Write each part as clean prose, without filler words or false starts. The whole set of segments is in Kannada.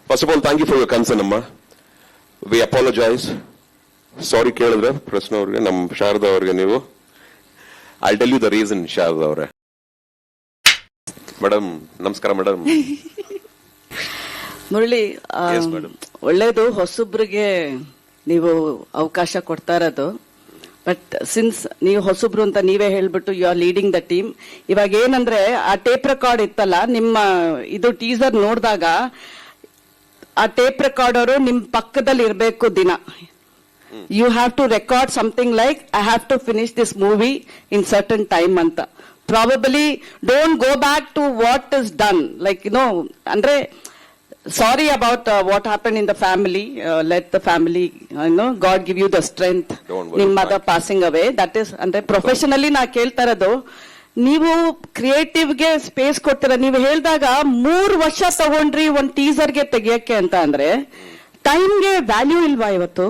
First of all, thank you for your concern, Amma. We apologize. Sorry ಕೇಳಿದ್ರೆ ಪ್ರಶ್ನೆ ಅವ್ರಿಗೆ ನಮ್ಮ ಶಾರದಾ ಅವ್ರಿಗೆ ನೀವು I'll tell you the reason, Sharada ಅವರೇ. ಮೇಡಮ್ ನಮಸ್ಕಾರ ಮೇಡಮ್. ಮುರಳಿ, ಒಳ್ಳೇದು ಹೊಸಬ್ರಿಗೆ ನೀವು ಅವಕಾಶ ಕೊಡ್ತಾ ಇರೋದು. ಬಟ್ ಸಿನ್ಸ್ ನೀವು ಹೊಸಬ್ರು ಅಂತ ನೀವೇ ಹೇಳ್ಬಿಟ್ಟು you are leading the team. ಇವಾಗ ಏನಂದ್ರೆ ಆ ಟೇಪ್ ರೆಕಾರ್ಡ್ ಇತ್ತಲ್ಲ, ನಿಮ್ಮ ಇದು ಟೀಸರ್ ನೋಡಿದಾಗ ಆ ಟೇಪ್ ರೆಕಾರ್ಡರು ನಿಮ್ ಪಕ್ಕದಲ್ಲಿ ಇರಬೇಕು ದಿನ. You have to record something like I have to finish this movie in certain time ಅಂತ. Probably don't go back to what is done, like ಅಂದ್ರೆ sorry about what happened in the family. Let the family, God give you the strength. Nim mother passing away, that is andre professionally na kelta irodu. ನೀವು ಕ್ರಿಯೇಟಿವ್ ಗೆ ಸ್ಪೇಸ್ ಕೊಡ್ತೀರಾ. ನೀವು ಹೇಳಿದಾಗ 3 ವರ್ಷ ತಗೊಂಡ್ರಿ ಒಂದ್ ಟೀಸರ್ ಗೆ ತೆಗಿಯಕ್ಕೆ ಅಂತ ಅಂದ್ರೆ ಟೈಮ್ಗೆ ವ್ಯಾಲ್ಯೂ ಇಲ್ವಾ ಇವತ್ತು?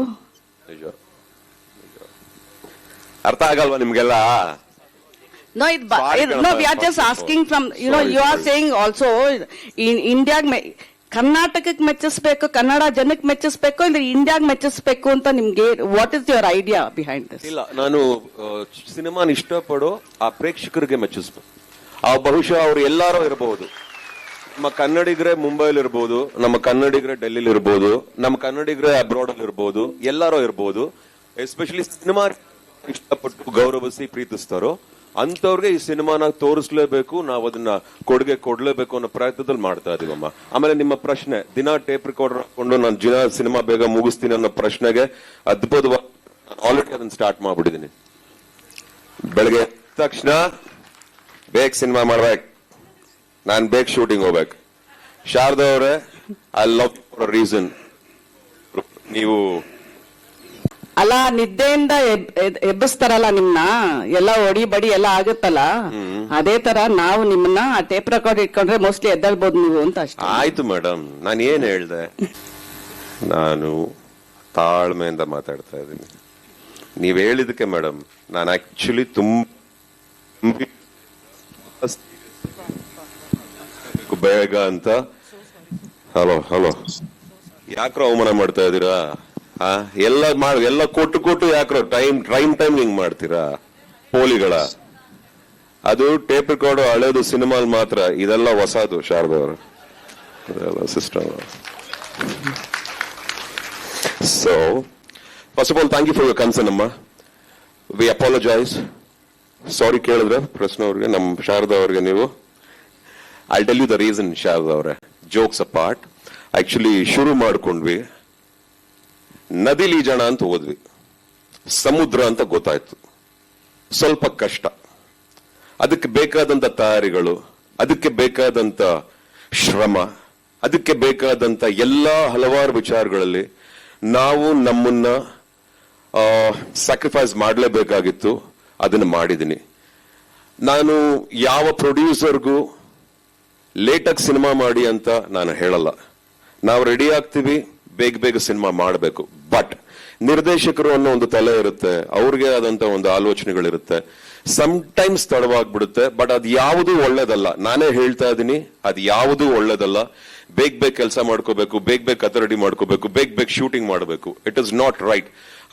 ಅರ್ಥ ಆಗಲ್ವಾ ನಿಮ್ಗೆಲ್ಲ? No, we are just asking from, you are saying also in India, ಕರ್ನಾಟಕಕ್ಕೆ ಮೆಚ್ಚಿಸ್ಬೇಕು, ಕನ್ನಡ ಜನಕ್ಕೆ ಮೆಚ್ಚಿಸ್ಬೇಕು, ಇಲ್ಲ ಇಂಡಿಯಾಗ್ ಮೆಚ್ಚಿಸ್ಬೇಕು ಅಂತ ನಿಮ್ಗೆ what is your idea behind this? ಇಲ್ಲ, ನಾನು ಸಿನಿಮಾನ ಇಷ್ಟಪಡೋ ಆ ಪ್ರೇಕ್ಷಕರಿಗೆ ಮೆಚ್ಚಿಸ್ಬೇಕು. ಆ ಬಹುಶಃ ಅವ್ರು ಎಲ್ಲಾರು ಇರಬಹುದು. ನಮ್ಮ ಕನ್ನಡಿಗರೇ ಮುಂಬೈಲಿ ಇರ್ಬೋದು, ನಮ್ಮ ಕನ್ನಡಿಗರೇ ಡೆಲ್ಲಿಲಿ ಇರ್ಬೋದು, ನಮ್ಮ ಕನ್ನಡಿಗರೇ ಅಬ್ರಾಡ್ ಅಲ್ಲಿ ಇರ್ಬೋದು, ಎಲ್ಲಾರು ಇರ್ಬೋದು. ಎಸ್ಪೆಷಲಿ ಸಿನಿಮಾ ಇಷ್ಟಪಟ್ಟು ಗೌರವಿಸಿ ಪ್ರೀತಿಸ್ತಾರೋ ಅಂತವ್ರಿಗೆ ಈ ಸಿನಿಮಾನ ತೋರಿಸ್ಲೇಬೇಕು, ನಾವು ಅದನ್ನ ಕೊಡುಗೆ ಕೊಡ್ಲೇಬೇಕು ಅನ್ನೋ ಪ್ರಯತ್ನದಲ್ಲಿ ಮಾಡ್ತಾ ಇದೀವಮ್ಮ. ಆಮೇಲೆ ನಿಮ್ಮ ಪ್ರಶ್ನೆ, ದಿನ ಟೇಪ್ ರೆಕಾರ್ಡರ್ ಹಾಕೊಂಡು ನಾನು ದಿನ ಸಿನಿಮಾ ಬೇಗ ಮುಗಿಸ್ತೀನಿ ಅನ್ನೋ ಪ್ರಶ್ನೆಗೆ ಅದ್ಭುತವಾಗಿ ಆಲ್ರೆಡಿ ಅದನ್ನ ಸ್ಟಾರ್ಟ್ ಮಾಡ್ಬಿಟ್ಟಿದೀನಿ. ಬೆಳಗ್ಗೆ ತಕ್ಷಣ ಬೇಗ ಸಿನಿಮಾ ಮಾಡ್ಬೇಕು, ನಾನ್ ಬೇಗ ಶೂಟಿಂಗ್ ಹೋಗ್ಬೇಕು. ಶಾರದಾ ಅವರೇ, ಐ ಲವ್ ಫಾರ್ ರೀಸನ್. ನೀವು ಅಲ್ಲ, ನಿದ್ದೆಯಿಂದ ಎಬ್ಬಿಸ್ತಾರಲ್ಲ ನಿಮ್ನ, ಎಲ್ಲ ಒಡಿ ಬಡಿ ಎಲ್ಲ ಆಗುತ್ತಲ್ಲ, ಅದೇ ತರ ನಾವು ನಿಮ್ಮನ್ನ ಆ ಟೇಪ್ ರೆಕಾರ್ಡ್ ಇಟ್ಕೊಂಡ್ರೆ ಮೋಸ್ಟ್ಲಿ ಎದ್ದೇಳ್ಬೋದು ನೀವು ಅಂತ ಅಷ್ಟೇ. ಆಯ್ತು ಮೇಡಮ್, ನಾನು ಏನ್ ಹೇಳ್ದೆ, ನಾನು ತಾಳ್ಮೆಯಿಂದ ಮಾತಾಡ್ತಾ ಇದ್ದೀನಿ. ನೀವ್ ಹೇಳಿದಕ್ಕೆ ಮೇಡಮ್ ನಾನು ಆಕ್ಚುಲಿ ಬೇಗ ಅಂತ. ಹಲೋ ಯಾಕ್ರೋ ಅವಮಾನ ಮಾಡ್ತಾ ಇದೀರಾ? ಎಲ್ಲ ಕೊಟ್ಟು ಯಾಕ್ರೋ ಟೈಮ್ ಹಿಂಗ್ ಮಾಡ್ತೀರಾ ಪೋಲಿಗಳ? ಅದು ಟೇಪ್ ರೆಕಾರ್ಡ್ ಹಳೇದು, ಸಿನಿಮಾಲ್ ಮಾತ್ರ, ಇದೆಲ್ಲ ಹೊಸದು ಶಾರದಾ ಅವರು, ಇದೆಲ್ಲ system. So first of all thank you for your concern ಅಮ್ಮ. We apologise. ಸಾರಿ ಕೇಳಿದ್ರೆ ಪ್ರಶ್ನೆ ಅವ್ರಿಗೆ ನಮ್ಮ ಶಾರದಾ ಅವ್ರಿಗೆ ನೀವು I tell you the reason. Sharada ಅವರೇ, ಜೋಕ್ಸ್ ಅಪಾರ್ಟ್, ಆಕ್ಚುಲಿ ಶುರು ಮಾಡ್ಕೊಂಡ್ವಿ, ನದಿಲಿ ಈಜಾಣ ಅಂತ ಹೋದ್ವಿ, ಸಮುದ್ರ ಅಂತ ಗೊತ್ತಾಯ್ತು. ಸ್ವಲ್ಪ ಕಷ್ಟ, ಅದಕ್ಕೆ ಬೇಕಾದಂತ ತಯಾರಿಗಳು, ಅದಕ್ಕೆ ಬೇಕಾದಂತ ಶ್ರಮ, ಅದಕ್ಕೆ ಬೇಕಾದಂತ ಎಲ್ಲಾ ಹಲವಾರು ವಿಚಾರಗಳಲ್ಲಿ ನಾವು ನಮ್ಮನ್ನ ಸ್ಯಾಕ್ರಿಫೈಸ್ ಮಾಡಲೇಬೇಕಾಗಿತ್ತು. ಅದನ್ನ ಮಾಡಿದ್ದೀನಿ. ನಾನು ಯಾವ ಪ್ರೊಡ್ಯೂಸರ್ಗೂ ಲೇಟಾಗಿ ಸಿನಿಮಾ ಮಾಡಿ ಅಂತ ನಾನು ಹೇಳಲ್ಲ. ನಾವು ರೆಡಿ ಆಗ್ತೀವಿ, ಬೇಗ ಸಿನಿಮಾ ಮಾಡಬೇಕು. ಬಟ್ ನಿರ್ದೇಶಕರು ಅನ್ನೋ ಒಂದು ತಲೆ ಇರುತ್ತೆ, ಅವ್ರಿಗೆ ಆದಂತ ಒಂದು ಆಲೋಚನೆಗಳಿರುತ್ತೆ. ಸಮ್ಟೈಮ್ಸ್ ತಡವಾಗ್ಬಿಡುತ್ತೆ, ಬಟ್ ಅದು ಯಾವುದು ಒಳ್ಳೇದಲ್ಲ. ನಾನೇ ಹೇಳ್ತಾ ಇದ್ದೀನಿ, ಅದು ಯಾವುದು ಒಳ್ಳೇದಲ್ಲ. ಬೇಗ ಕೆಲಸ ಮಾಡ್ಕೋಬೇಕು, ಬೇಗ ಕತೆ ರೆಡಿ ಮಾಡ್ಕೋಬೇಕು, ಬೇಗ ಶೂಟಿಂಗ್ ಮಾಡಬೇಕು. It is not right.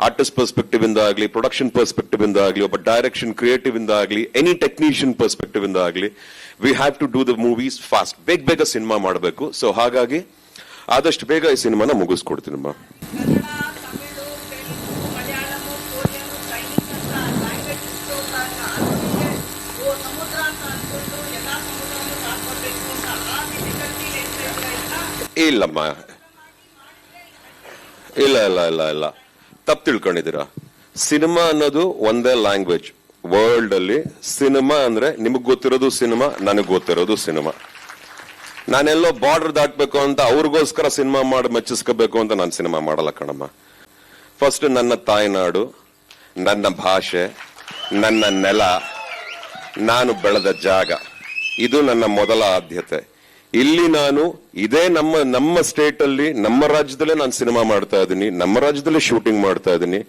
Artist perspective ಇಂದ ಆಗ್ಲಿ, ಪ್ರೊಡಕ್ಷನ್ ಪರ್ಸ್ಪೆಕ್ಟಿವ್ ಇಂದ ಆಗ್ಲಿ, ಒಬ್ಬ ಡೈರೆಕ್ಷನ್ ಕ್ರಿಯೇಟಿವ್ ಇಂದ ಆಗ್ಲಿ, ಎನಿ ಟೆಕ್ನಿಷಿಯನ್ ಪರ್ಸ್ಪೆಕ್ಟಿವ್ ಇಂದ ಆಗ್ಲಿ, we have to do the movies fast. ಬೇಗ ಸಿನಿಮಾ ಮಾಡಬೇಕು. ಸೊ ಹಾಗಾಗಿ ಆದಷ್ಟು ಬೇಗ ಈ ಸಿನಿಮಾನ ಮುಗಿಸ್ಕೊಡ್ತೀನಮ್ಮ. ಇಲ್ಲಮ್ಮ, ಇಲ್ಲ ತಪ್ಪು ತಿಳ್ಕೊಂಡಿದ್ದೀರಾ. ಸಿನಿಮಾ ಅನ್ನೋದು ಒಂದೇ ಲ್ಯಾಂಗ್ವೇಜ್. ವರ್ಲ್ಡ್ ಅಲ್ಲಿ ಸಿನಿಮಾ ಅಂದ್ರೆ ನಿಮಗ್ ಗೊತ್ತಿರೋದು ಸಿನಿಮಾ, ನನಗ್ ಗೊತ್ತಿರೋದು ಸಿನಿಮಾ. ನಾನೆಲ್ಲೋ ಬಾರ್ಡರ್ ದಾಟ್ಬೇಕು ಅಂತ ಅವ್ರಿಗೋಸ್ಕರ ಸಿನಿಮಾ ಮಾಡಿ ಮೆಚ್ಚಿಸ್ಕೋಬೇಕು ಅಂತ ನಾನು ಸಿನಿಮಾ ಮಾಡಲ್ಲ ಕಣಮ್ಮ. ಫಸ್ಟ್ ನನ್ನ ತಾಯ್ನಾಡು, ನನ್ನ ಭಾಷೆ, ನನ್ನ ನೆಲ, ನಾನು ಬೆಳೆದ ಜಾಗ, ಇದು ನನ್ನ ಮೊದಲ ಆದ್ಯತೆ. ಇಲ್ಲಿ ನಾನು ಇದೇ ನಮ್ಮ ಸ್ಟೇಟ್ ಅಲ್ಲಿ, ನಮ್ಮ ರಾಜ್ಯದಲ್ಲೇ ನಾನು ಸಿನಿಮಾ ಮಾಡ್ತಾ ಇದ್ದೀನಿ, ನಮ್ಮ ರಾಜ್ಯದಲ್ಲೇ ಶೂಟಿಂಗ್ ಮಾಡ್ತಾ ಇದ್ದೀನಿ.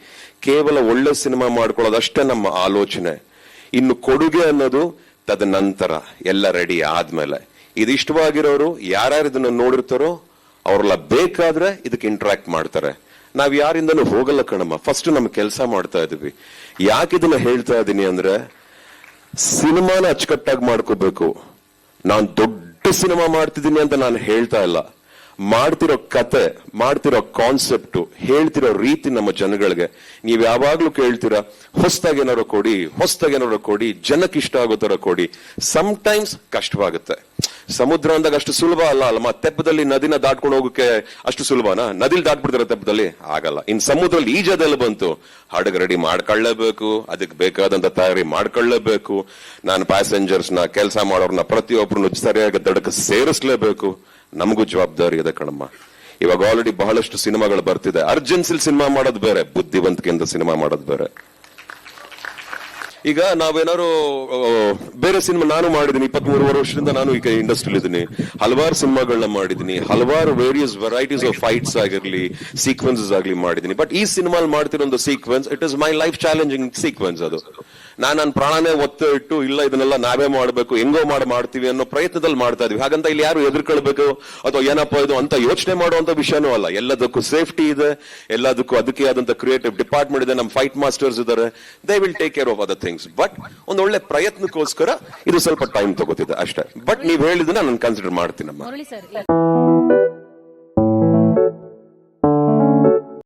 ಕೇವಲ ಒಳ್ಳೆ ಸಿನಿಮಾ ಮಾಡ್ಕೊಳ್ಳೋದಷ್ಟೇ ನಮ್ಮ ಆಲೋಚನೆ. ಇನ್ನು ಕೊಡುಗೆ ಅನ್ನೋದು ತದನಂತರ, ಎಲ್ಲ ರೆಡಿ ಆದ್ಮೇಲೆ. ಇದಿಷ್ಟವಾಗಿರೋರು ಯಾರ್ಯಾರು ಇದನ್ನ ನೋಡಿರ್ತಾರೋ ಅವ್ರೆಲ್ಲ ಬೇಕಾದ್ರೆ ಇದಕ್ಕೆ ಇಂಟ್ರಾಕ್ಟ್ ಮಾಡ್ತಾರೆ. ನಾವ್ ಯಾರಿಂದನೂ ಹೋಗಲ್ಲ ಕಣಮ್ಮ, ಫಸ್ಟ್ ನಮ್ ಕೆಲಸ ಮಾಡ್ತಾ ಇದೀವಿ. ಯಾಕೆ ಇದನ್ನ ಹೇಳ್ತಾ ಇದೀನಿ ಅಂದ್ರೆ, ಸಿನಿಮಾನ ಅಚ್ಚುಕಟ್ಟಾಗಿ ಮಾಡ್ಕೋಬೇಕು. ನಾನ್ ದೊಡ್ಡ ಸಿನಿಮಾ ಮಾಡ್ತಿದ್ದೀನಿ ಅಂತ ನಾನು ಹೇಳ್ತಾ ಇಲ್ಲ. ಮಾಡ್ತಿರೋ ಕತೆ, ಮಾಡ್ತಿರೋ ಕಾನ್ಸೆಪ್ಟ್, ಹೇಳ್ತಿರೋ ರೀತಿ ನಮ್ಮ ಜನಗಳಿಗೆ ನೀವ್ ಯಾವಾಗ್ಲೂ ಕೇಳ್ತೀರಾ, ಹೊಸದಾಗಿ ಏನಾರು ಕೊಡಿ, ಜನಕ್ಕೆ ಇಷ್ಟ ಆಗೋ ತರ ಕೊಡಿ. ಟೈಮ್ಸ್ ಕಷ್ಟವಾಗುತ್ತೆ. ಸಮುದ್ರ ಅಂದಾಗ ಅಷ್ಟು ಸುಲಭ ಅಲ್ಲಮ್ಮ. ತೆಪ್ಪದಲ್ಲಿ ನದಿನ ದಾಟ್ಕೊಂಡು ಹೋಗಕ್ಕೆ ಅಷ್ಟು ಸುಲಭನಾ? ನದಿಲ್ ದಾಟ್ಬಿಡ್ತಾರೆ ತೆಪ್ಪದಲ್ಲಿ? ಆಗಲ್ಲ. ಇನ್ ಸಮುದ್ರದಲ್ಲಿ ಈಜದೆಲ್ಲ ಬಂತು, ಹಡಗ್ ರೆಡಿ ಮಾಡ್ಕೊಳ್ಳೇಬೇಕು, ಅದಕ್ಕೆ ಬೇಕಾದಂತ ತಯಾರಿ ಮಾಡ್ಕೊಳ್ಳೇಬೇಕು. ನಾನು ಪ್ಯಾಸೆಂಜರ್ಸ್ ನ, ಕೆಲಸ ಮಾಡೋರ್ನ ಪ್ರತಿಯೊಬ್ಬರನ್ನು ಸರಿಯಾಗಿ ದಡಕ್ಕೆ ಸೇರಿಸಲೇಬೇಕು. ನಮಗೂ ಜವಾಬ್ದಾರಿ ಇದೆ ಕಣಮ್ಮ. ಇವಾಗ ಆಲ್ರೆಡಿ ಬಹಳಷ್ಟು ಸಿನಿಮಾಗಳು ಬರ್ತಿದೆ. ಅರ್ಜೆನ್ಸಿಲ್ ಸಿನಿಮಾ ಮಾಡೋದು ಬೇರೆ, ಬುದ್ಧಿವಂತಿಕೆಯಿಂದ ಸಿನಿಮಾ ಮಾಡೋದು ಬೇರೆ. ಈಗ ನಾವೇನಾರು ಬೇರೆ ಸಿನಿಮಾ ನಾನು ಮಾಡಿದೀನಿ, 23 ವರ್ಷದಿಂದ ನಾನು ಈಗ ಇಂಡಸ್ಟ್ರಿಯಲ್ಲಿ ಇದ್ದೀನಿ. ಹಲವಾರು ಸಿನಿಮಾಗಳನ್ನ ಮಾಡಿದೀನಿ, ಹಲವಾರು ವೇರಿಯಸ್ ವೆರೈಟೀಸ್ ಆಫ್ ಫೈಟ್ಸ್ ಆಗಿರ್ಲಿ, ಸೀಕ್ವೆನ್ಸಸ್ ಆಗ್ಲಿ ಮಾಡಿದೀನಿ. ಬಟ್ ಈ ಸಿನಿಮಾಲ್ ಮಾಡ್ತಿರೋ ಒಂದು sequence, it is my life challenging sequence. ಅದು ನನ್ನ ಪ್ರಾಣನೇ ಒತ್ತು ಇಟ್ಟು, ಇಲ್ಲ ಇದನ್ನೆಲ್ಲ ನಾವೇ ಮಾಡ್ಬೇಕು, ಹೆಂಗೋ ಮಾಡ್ತೀವಿ ಅನ್ನೋ ಪ್ರಯತ್ನದಲ್ಲಿ ಮಾಡ್ತಾ ಇದೀವಿ. ಹಾಗಂತ ಇಲ್ಲಿ ಯಾರು ಎದುರ್ಕೊಳ್ಬೇಕು ಅಥವಾ ಏನಪ್ಪಾ ಇದು ಅಂತ ಯೋಚನೆ ಮಾಡುವಂತ ವಿಷಯನೂ ಅಲ್ಲ. ಎಲ್ಲದಕ್ಕೂ ಸೇಫ್ಟಿ ಇದೆ, ಎಲ್ಲದಕ್ಕೂ ಅದಕ್ಕೆ ಆದಂತ ಕ್ರಿಯೇಟಿವ್ ಡಿಪಾರ್ಟ್ಮೆಂಟ್ ಇದೆ, ನಮ್ಮ ಫೈಟ್ ಮಾಸ್ಟರ್ಸ್ ಇದ್ದಾರೆ. They will take care of other things. But ಒಂದು ಒಳ್ಳೆ ಪ್ರಯತ್ನಕ್ಕೋಸ್ಕರ ಇದು ಸ್ವಲ್ಪ ಟೈಮ್ ತಗೋತಿದೆ ಅಷ್ಟೇ. ಬಟ್ ನೀವ್ ಹೇಳಿದನ್ನ ನಾನು ಕನ್ಸಿಡರ್ ಮಾಡ್ತೀನಮ್ಮ.